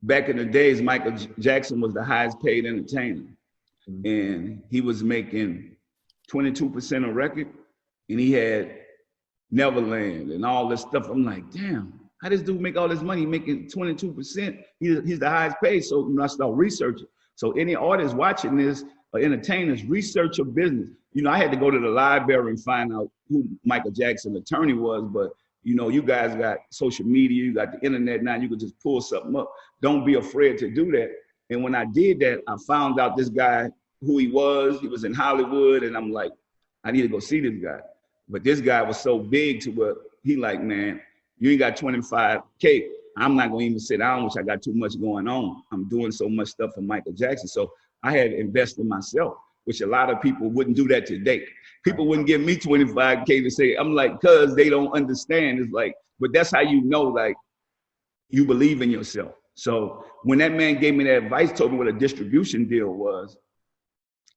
back in the days, Michael Jackson was the highest paid entertainer. And he was making 22% a record. And he had Neverland and all this stuff. I'm like, damn, how does this dude make all this money making 22%? He's the highest paid. So I start researching. So any artists watching this or entertainers, research your business. I had to go to the library and find out who Michael Jackson's attorney was, but you guys got social media, you got the internet now, you can just pull something up. Don't be afraid to do that. And when I did that, I found out this guy, who he was in Hollywood, and I'm like, I need to go see this guy. But this guy was so big to where he like, man, you ain't got 25K. I'm not gonna even sit down, which I got too much going on. I'm doing so much stuff for Michael Jackson. So I had to invest in myself, which a lot of people wouldn't do that today. People wouldn't give me 25K to say, I'm like, cause they don't understand. It's like, but that's how like, you believe in yourself. So when that man gave me that advice, told me what a distribution deal was,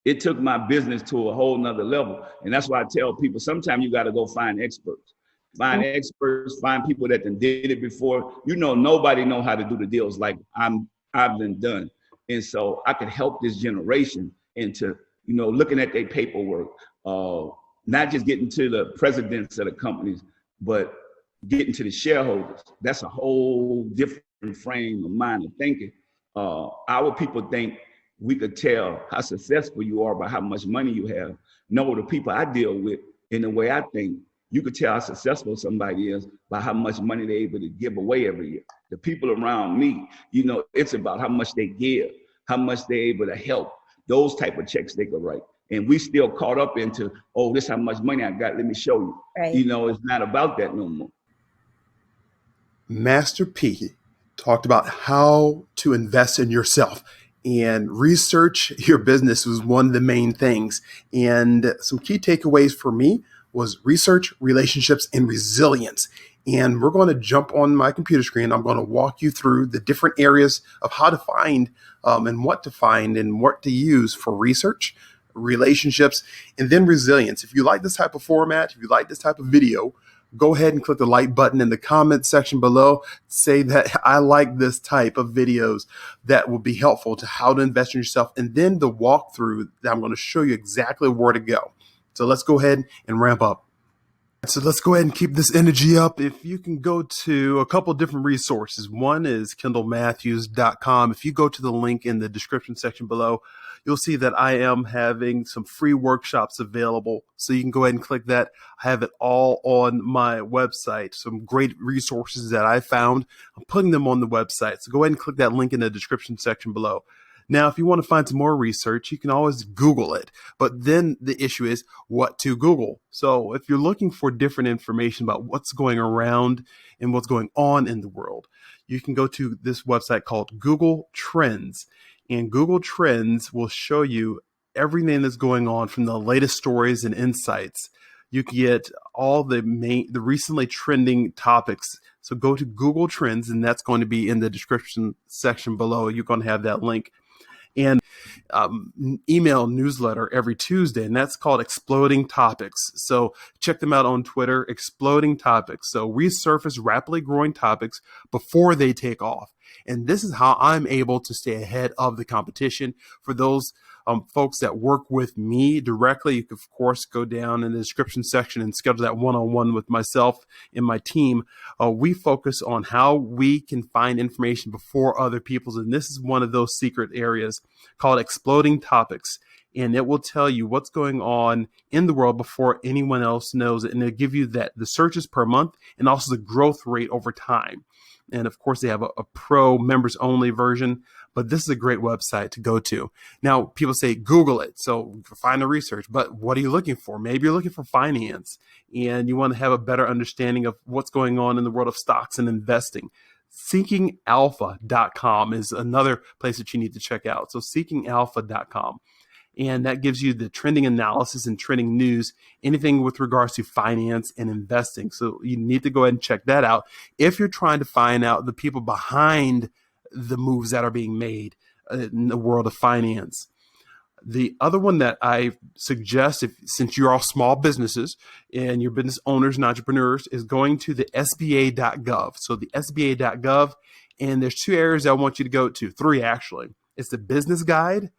it took my business to a whole nother level. And that's why I tell people, sometimes you gotta go find experts. Find experts, find people that did it before. Nobody know how to do the deals like I've been done. And so I could help this generation into, looking at their paperwork, not just getting to the presidents of the companies, but getting to the shareholders. That's a whole different frame of mind of thinking. Our people think we could tell how successful you are by how much money you have. No, the people I deal with, in the way I think, you could tell how successful somebody is by how much money they're able to give away every year. The people around me, it's about how much they give, how much they're able to help, those type of checks they could write. And we still caught up into, oh, this how much money I got, let me show you. Right. It's not about that no more. Master P talked about how to invest in yourself. And research your business was one of the main things. And some key takeaways for me was research, relationships, and resilience. And we're going to jump on my computer screen. I'm going to walk you through the different areas of how to find and what to use for research, relationships, and then resilience. If you like this type of format, if you like this type of video, go ahead and click the like button in the comment section below. Say that I like this type of videos that will be helpful to how to invest in yourself. And then the walkthrough that I'm going to show you exactly where to go. So let's go ahead and ramp up. So let's go ahead and keep this energy up. If you can go to a couple of different resources. One is KendallMatthews.com. If you go to the link in the description section below, you'll see that I am having some free workshops available. So you can go ahead and click that. I have it all on my website. Some great resources that I found. I'm putting them on the website. So go ahead and click that link in the description section below. Now, if you want to find some more research, you can always Google it. But then the issue is what to Google. So if you're looking for different information about what's going around and what's going on in the world, you can go to this website called Google Trends. And Google Trends will show you everything that's going on from the latest stories and insights. You can get all the recently trending topics. So go to Google Trends, and that's going to be in the description section below. You're going to have that link. And email newsletter every Tuesday, and that's called Exploding Topics. So check them out on Twitter, Exploding Topics. So resurface rapidly growing topics before they take off. And this is how I'm able to stay ahead of the competition. For those folks that work with me directly, you can, of course, go down in the description section and schedule that one-on-one with myself and my team. We focus on how we can find information before other people's. And this is one of those secret areas called Exploding Topics. And it will tell you what's going on in the world before anyone else knows it. And it'll give you the searches per month and also the growth rate over time. And of course, they have a pro members only version, but this is a great website to go to. Now, people say, Google it. So find the research, but what are you looking for? Maybe you're looking for finance and you want to have a better understanding of what's going on in the world of stocks and investing. Seekingalpha.com is another place that you need to check out. So seekingalpha.com. And that gives you the trending analysis and trending news, anything with regards to finance and investing. So you need to go ahead and check that out if you're trying to find out the people behind the moves that are being made in the world of finance. The other one that I suggest, since you're all small businesses and you're business owners and entrepreneurs, is going to the SBA.gov. So the SBA.gov, And there's 2 areas I want you to go to, 3 actually. It's the business guide,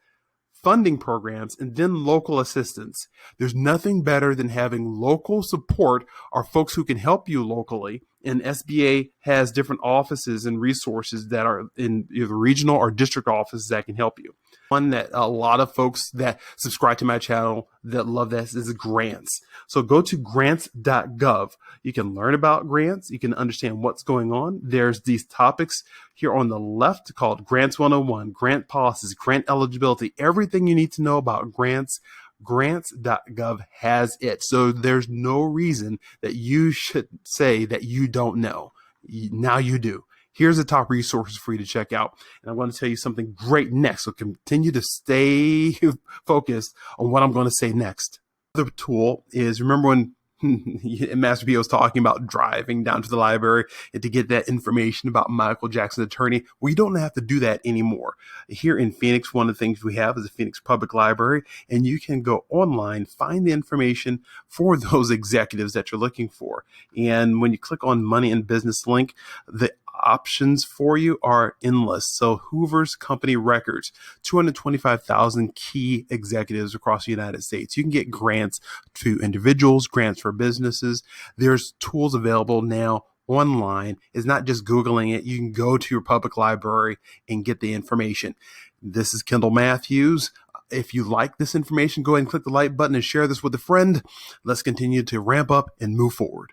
funding programs, and then local assistance. There's nothing better than having local support or folks who can help you locally. And SBA has different offices and resources that are in either regional or district offices that can help you. One that a lot of folks that subscribe to my channel that love this is grants. So go to grants.gov. You can learn about grants. You can understand what's going on. There's these topics here on the left called Grants 101, grant policies, grant eligibility, everything you need to know about grants. Grants.gov has it. So there's no reason that you should say that you don't know. Now you do. Here's the top resources for you to check out. And I'm going to tell you something great next. So continue to stay focused on what I'm going to say next. The tool is, remember when Master P was talking about driving down to the library and to get that information about Michael Jackson's attorney? We don't have to do that anymore. Here in Phoenix, one of the things we have is the Phoenix Public Library, and you can go online, find the information for those executives that you're looking for. And when you click on Money and Business link, the options for you are endless. So Hoover's Company Records, 225,000 key executives across the United States. You can get grants to individuals, grants for businesses. There's tools available now online. It's not just Googling it. You can go to your public library and get the information. This is Kendall Matthews. If you like this information, go ahead and click the like button and share this with a friend. Let's continue to ramp up and move forward.